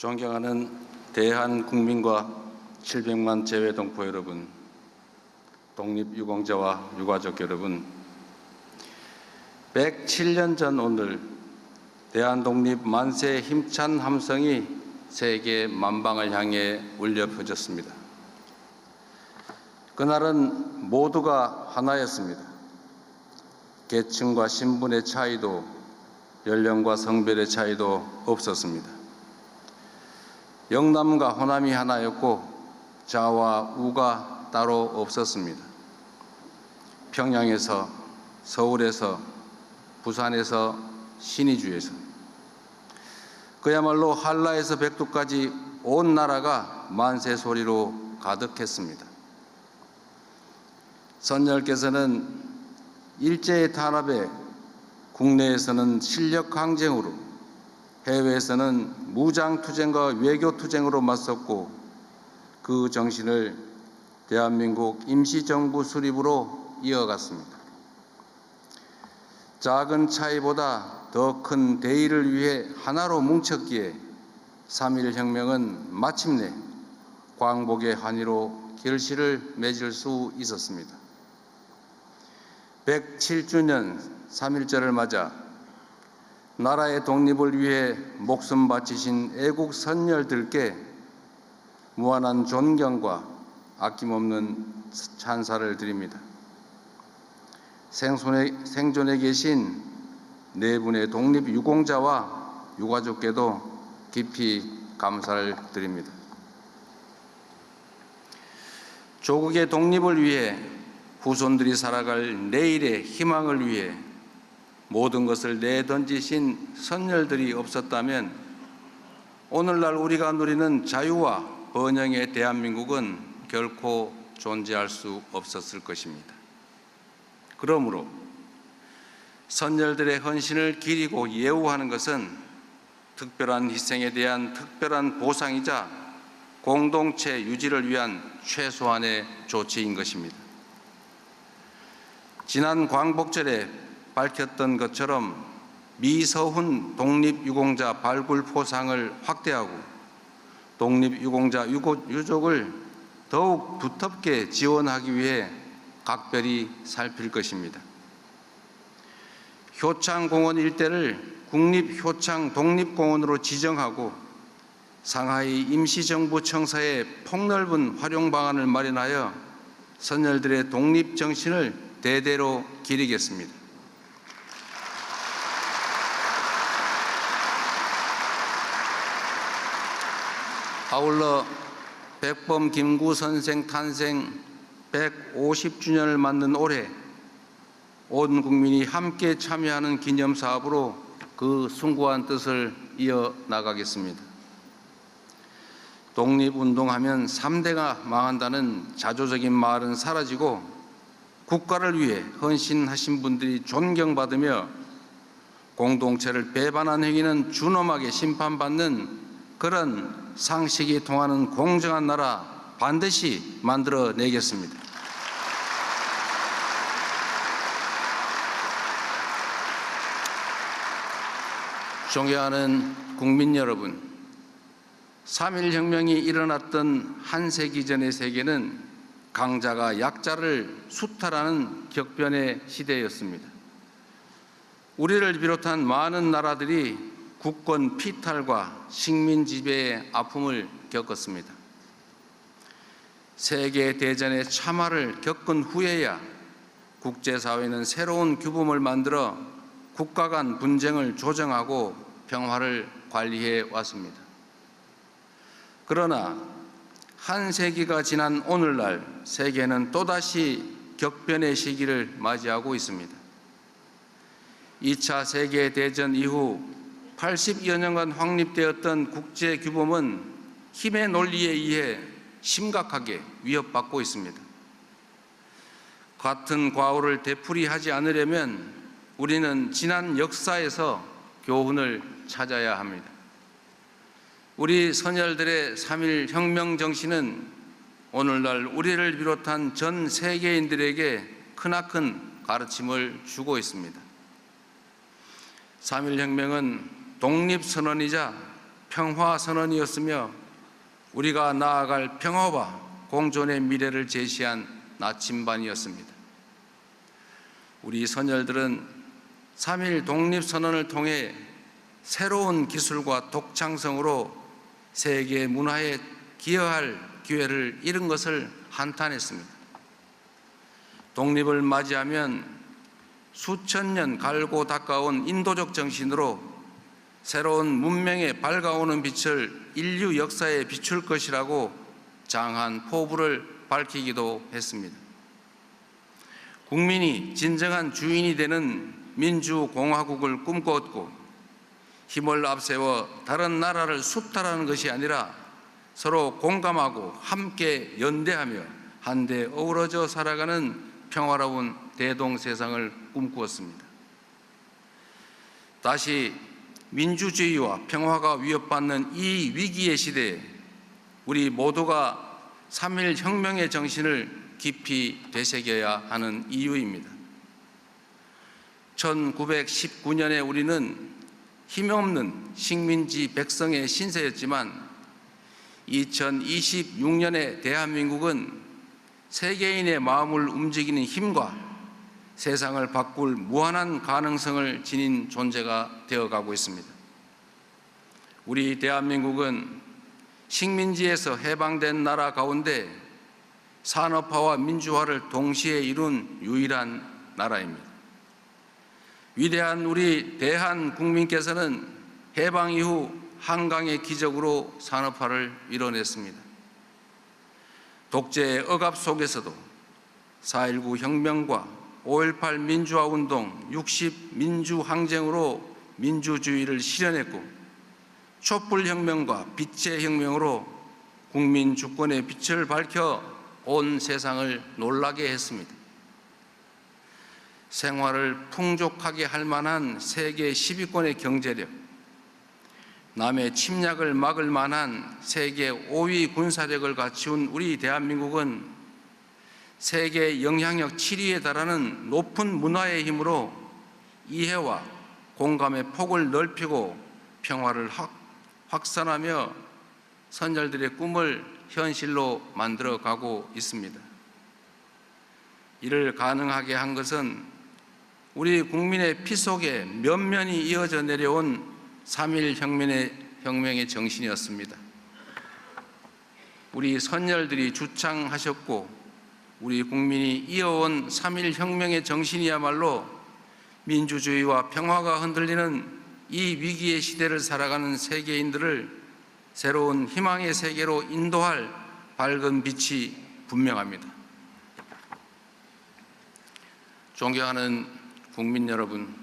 존경하는 대한국민과 700만 재외동포 여러분, 독립유공자와 유가족 여러분, 107년 전 오늘 대한독립 만세 힘찬 함성이 세계 만방을 향해 울려 퍼졌습니다. 그날은 모두가 하나였습니다. 계층과 신분의 차이도 연령과 성별의 차이도 없었습니다. 영남과 호남이 하나였고 자와 우가 따로 없었습니다. 평양에서, 서울에서, 부산에서, 신의주에서, 그야말로 한라에서 백두까지 온 나라가 만세 소리로 가득했습니다. 선열께서는 일제의 탄압에 국내에서는 실력 항쟁으로, 해외에서는 무장투쟁과 외교투쟁으로 맞섰고 그 정신을 대한민국 임시정부 수립으로 이어갔습니다. 작은 차이보다 더 큰 대의를 위해 하나로 뭉쳤기에 3.1 혁명은 마침내 광복의 한의로 결실을 맺을 수 있었습니다. 107주년 3.1절을 맞아 나라의 독립을 위해 목숨 바치신 애국 선열들께 무한한 존경과 아낌없는 찬사를 드립니다. 생존에 계신 네 분의 독립유공자와 유가족께도 깊이 감사를 드립니다. 조국의 독립을 위해 후손들이 살아갈 내일의 희망을 위해 모든 것을 내던지신 선열들이 없었다면 오늘날 우리가 누리는 자유와 번영의 대한민국은 결코 존재할 수 없었을 것입니다. 그러므로 선열들의 헌신을 기리고 예우하는 것은 특별한 희생에 대한 특별한 보상이자 공동체 유지를 위한 최소한의 조치인 것입니다. 지난 광복절에 밝혔던 것처럼 미서훈 독립유공자 발굴포상을 확대하고 독립유공자 유족을 더욱 두텁게 지원하기 위해 각별히 살필 것입니다. 효창공원 일대를 국립효창 독립공원으로 지정하고 상하이 임시정부 청사에 폭넓은 활용 방안을 마련하여 선열들의 독립정신을 대대로 기리겠습니다. 아울러 백범 김구 선생 탄생 150주년을 맞는 올해 온 국민이 함께 참여하는 기념사업으로 그 숭고한 뜻을 이어나가겠습니다. 독립운동하면 3대가 망한다는 자조적인 말은 사라지고 국가를 위해 헌신하신 분들이 존경받으며 공동체를 배반한 행위는 준엄하게 심판받는 그런 상식이 통하는 공정한 나라 반드시 만들어내겠습니다. 존경하는 국민 여러분, 3.1 혁명이 일어났던 한 세기 전의 세계는 강자가 약자를 수탈하는 격변의 시대였습니다. 우리를 비롯한 많은 나라들이 국권 피탈과 식민 지배의 아픔을 겪었습니다. 세계 대전의 참화를 겪은 후에야 국제사회는 새로운 규범을 만들어 국가 간 분쟁을 조정하고 평화를 관리해 왔습니다. 그러나 한 세기가 지난 오늘날 세계는 또다시 격변의 시기를 맞이하고 있습니다. 2차 세계대전 이후 80여 년간 확립되었던 국제규범은 힘의 논리에 의해 심각하게 위협받고 있습니다. 같은 과오를 되풀이하지 않으려면 우리는 지난 역사에서 교훈을 찾아야 합니다. 우리 선열들의 3.1 혁명 정신은 오늘날 우리를 비롯한 전 세계인들에게 크나큰 가르침을 주고 있습니다. 3.1 혁명은 독립선언이자 평화 선언이었으며 우리가 나아갈 평화와 공존의 미래를 제시한 나침반이었습니다. 우리 선열들은 3.1 독립선언을 통해 새로운 기술과 독창성으로 세계 문화에 기여할 기회를 잃은 것을 한탄했습니다. 독립을 맞이하면 수천 년 갈고 닦아온 인도적 정신으로 새로운 문명에 밝아오는 빛을 인류 역사에 비출 것이라고 장한 포부를 밝히기도 했습니다. 국민이 진정한 주인이 되는 민주공화국을 꿈꾸었고 힘을 앞세워 다른 나라를 수탈하는 것이 아니라 서로 공감하고 함께 연대하며 한데 어우러져 살아가는 평화로운 대동세상을 꿈꾸었습니다. 다시 민주주의와 평화가 위협받는 이 위기의 시대에 우리 모두가 3.1 혁명의 정신을 깊이 되새겨야 하는 이유입니다. 1919년에 우리는 힘없는 식민지 백성의 신세였지만 2026년의 대한민국은 세계인의 마음을 움직이는 힘과 세상을 바꿀 무한한 가능성을 지닌 존재가 되어가고 있습니다. 우리 대한민국은 식민지에서 해방된 나라 가운데 산업화와 민주화를 동시에 이룬 유일한 나라입니다. 위대한 우리 대한국민께서는 해방 이후 한강의 기적으로 산업화를 이뤄냈습니다. 독재의 억압 속에서도 4.19 혁명과 5.18 민주화운동, 60 민주항쟁으로 민주주의를 실현했고 촛불혁명과 빛의 혁명으로 국민 주권의 빛을 밝혀 온 세상을 놀라게 했습니다. 생활을 풍족하게 할 만한 세계 10위권의 경제력, 남의 침략을 막을 만한 세계 5위 군사력을 갖춘 우리 대한민국은 세계 영향력 7위에 달하는 높은 문화의 힘으로 이해와 공감의 폭을 넓히고 평화를 확산하며 선열들의 꿈을 현실로 만들어가고 있습니다. 이를 가능하게 한 것은 우리 국민의 피 속에 면면이 이어져 내려온 3.1 혁명의 정신이었습니다. 우리 선열들이 주창하셨고 우리 국민이 이어온 3.1 혁명의 정신이야말로 민주주의와 평화가 흔들리는 이 위기의 시대를 살아가는 세계인들을 새로운 희망의 세계로 인도할 밝은 빛이 분명합니다. 존경하는 국민 여러분,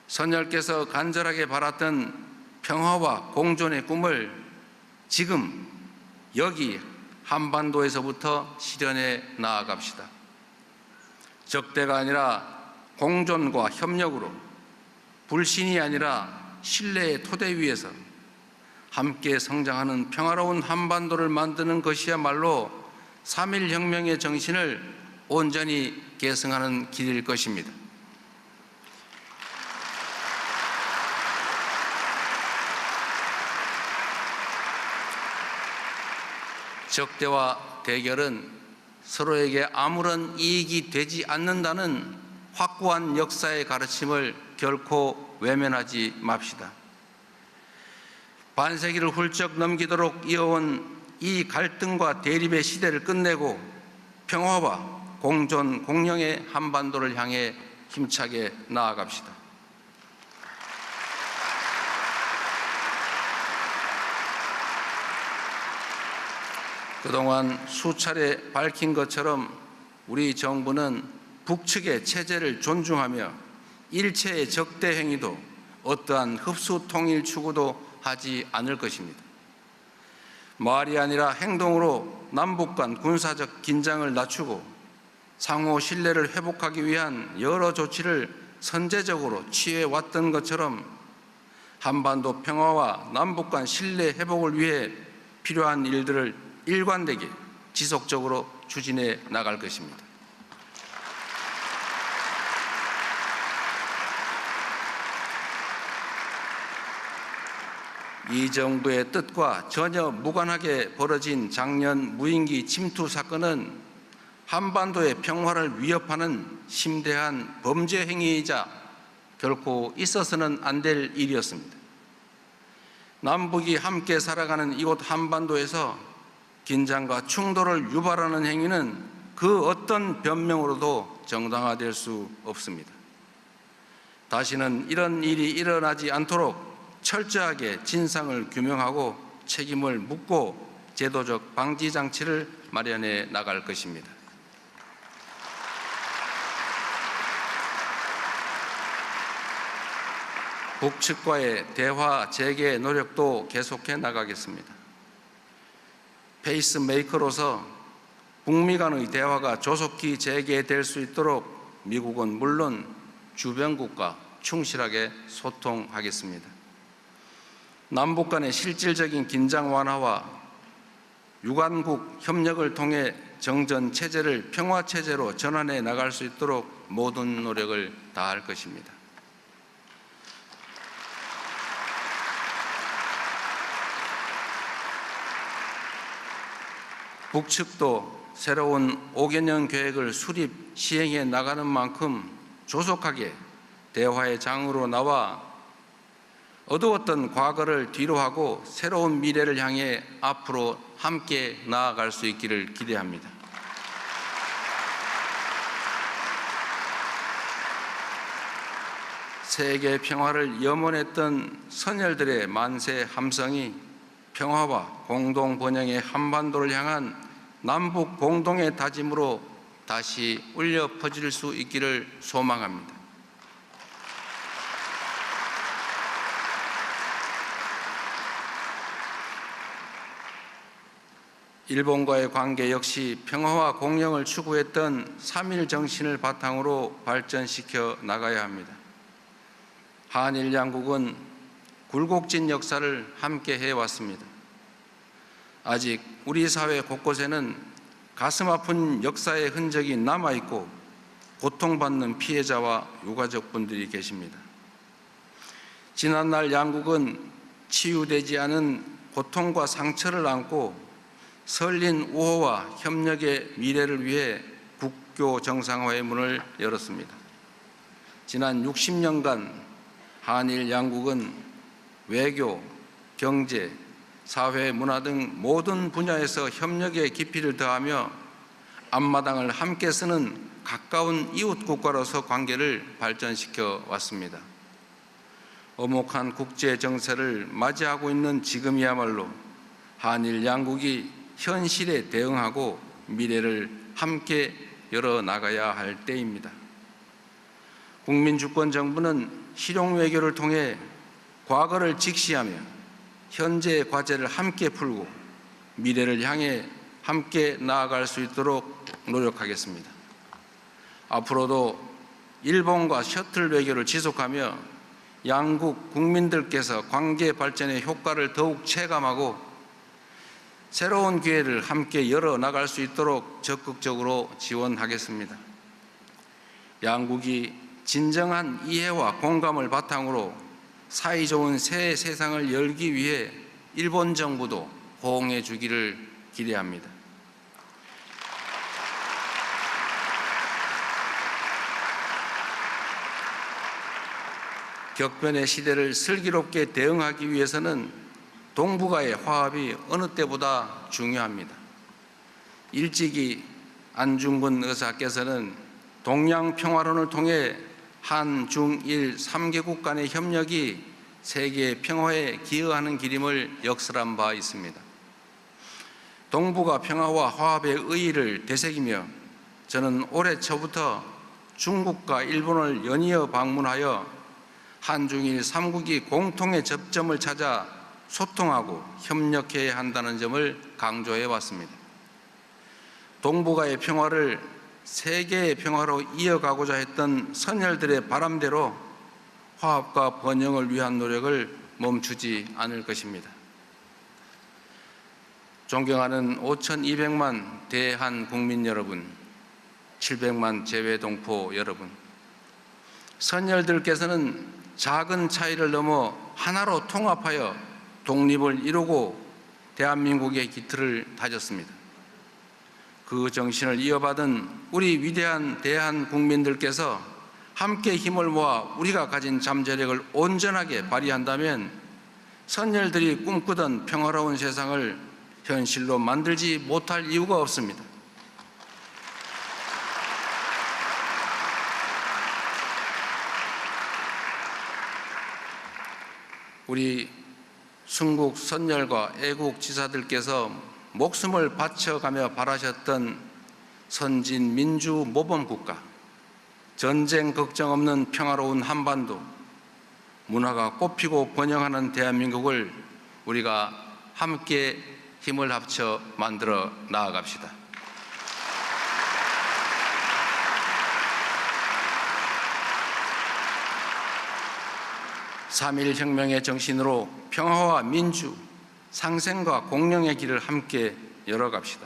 선열께서 간절하게 바랐던 평화와 공존의 꿈을 지금 여기 한반도에서부터 실현해 나아갑시다. 적대가 아니라 공존과 협력으로, 불신이 아니라 신뢰의 토대 위에서 함께 성장하는 평화로운 한반도를 만드는 것이야말로 3.1 혁명의 정신을 온전히 계승하는 길일 것입니다. 적대와 대결은 서로에게 아무런 이익이 되지 않는다는 확고한 역사의 가르침을 결코 외면하지 맙시다. 반세기를 훌쩍 넘기도록 이어온 이 갈등과 대립의 시대를 끝내고 평화와 공존, 공영의 한반도를 향해 힘차게 나아갑시다. 그동안 수차례 밝힌 것처럼 우리 정부는 북측의 체제를 존중하며 일체의 적대 행위도 어떠한 흡수 통일 추구도 하지 않을 것입니다. 말이 아니라 행동으로 남북 간 군사적 긴장을 낮추고 상호 신뢰를 회복하기 위한 여러 조치를 선제적으로 취해왔던 것처럼 한반도 평화와 남북 간 신뢰 회복을 위해 필요한 일들을 일관되게 지속적으로 추진해 나갈 것입니다. 이 정부의 뜻과 전혀 무관하게 벌어진 작년 무인기 침투 사건은 한반도의 평화를 위협하는 심대한 범죄 행위이자 결코 있어서는 안 될 일이었습니다. 남북이 함께 살아가는 이곳 한반도에서 긴장과 충돌을 유발하는 행위는 그 어떤 변명으로도 정당화될 수 없습니다. 다시는 이런 일이 일어나지 않도록 철저하게 진상을 규명하고 책임을 묻고 제도적 방지 장치를 마련해 나갈 것입니다. 북측과의 대화 재개 노력도 계속해 나가겠습니다. 페이스메이커로서 북미 간의 대화가 조속히 재개될 수 있도록 미국은 물론 주변국과 충실하게 소통하겠습니다. 남북 간의 실질적인 긴장 완화와 유관국 협력을 통해 정전 체제를 평화 체제로 전환해 나갈 수 있도록 모든 노력을 다할 것입니다. 북측도 새로운 5개년 계획을 수립 시행해 나가는 만큼 조속하게 대화의 장으로 나와 어두웠던 과거를 뒤로하고 새로운 미래를 향해 앞으로 함께 나아갈 수 있기를 기대합니다. 세계 평화를 염원했던 선열들의 만세 함성이 평화와 공동 번영의 한반도를 향한 남북 공동의 다짐으로 다시 울려 퍼질 수 있기를 소망합니다. 일본과의 관계 역시 평화와 공영을 추구했던 3.1 정신을 바탕으로 발전시켜 나가야 합니다. 한일 양국은 굴곡진 역사를 함께 해왔습니다. 아직 우리 사회 곳곳에는 가슴 아픈 역사의 흔적이 남아있고 고통받는 피해자와 유가족분들이 계십니다. 지난날 양국은 치유되지 않은 고통과 상처를 안고 설린 우호와 협력의 미래를 위해 국교 정상화의 문을 열었습니다. 지난 60년간 한일 양국은 외교, 경제, 사회, 문화 등 모든 분야에서 협력의 깊이를 더하며 앞마당을 함께 쓰는 가까운 이웃 국가로서 관계를 발전시켜 왔습니다. 엄혹한 국제 정세를 맞이하고 있는 지금이야말로 한일 양국이 현실에 대응하고 미래를 함께 열어나가야 할 때입니다. 국민주권정부는 실용외교를 통해 과거를 직시하며 현재의 과제를 함께 풀고 미래를 향해 함께 나아갈 수 있도록 노력하겠습니다. 앞으로도 일본과 셔틀 외교를 지속하며 양국 국민들께서 관계 발전의 효과를 더욱 체감하고 새로운 기회를 함께 열어나갈 수 있도록 적극적으로 지원하겠습니다. 양국이 진정한 이해와 공감을 바탕으로 사이좋은 새 세상을 열기 위해 일본 정부도 호응해 주기를 기대합니다. 격변의 시대를 슬기롭게 대응하기 위해서는 동북아의 화합이 어느 때보다 중요합니다. 일찍이 안중근 의사께서는 동양 평화론을 통해 한, 중, 일 3개국 간의 협력이 세계의 평화에 기여하는 길임을 역설한 바 있습니다. 동북아 평화와 화합의 의의를 되새기며 저는 올해 초부터 중국과 일본을 연이어 방문하여 한중일 3국이 공통의 접점을 찾아 소통하고 협력해야 한다는 점을 강조해 왔습니다. 동북아의 평화를 세계의 평화로 이어가고자 했던 선열들의 바람대로 화합과 번영을 위한 노력을 멈추지 않을 것입니다. 존경하는 5,200만 대한 국민 여러분, 700만 재외동포 여러분, 선열들께서는 작은 차이를 넘어 하나로 통합하여 독립을 이루고 대한민국의 기틀을 다졌습니다. 그 정신을 이어받은 우리 위대한 대한국민들께서 함께 힘을 모아 우리가 가진 잠재력을 온전하게 발휘한다면 선열들이 꿈꾸던 평화로운 세상을 현실로 만들지 못할 이유가 없습니다. 우리 순국 선열과 애국 지사들께서 목숨을 바쳐가며 바라셨던 선진 민주 모범 국가, 전쟁 걱정 없는 평화로운 한반도, 문화가 꽃피고 번영하는 대한민국을 우리가 함께 힘을 합쳐 만들어 나아갑시다. 3.1 혁명의 정신으로 평화와 민주, 상생과 공령의 길을 함께 열어갑시다.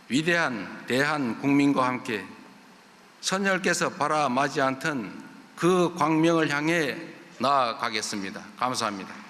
위대한 대한국민과 함께 선열께서 바라마지 않던 그 광명을 향해 나아가겠습니다. 감사합니다.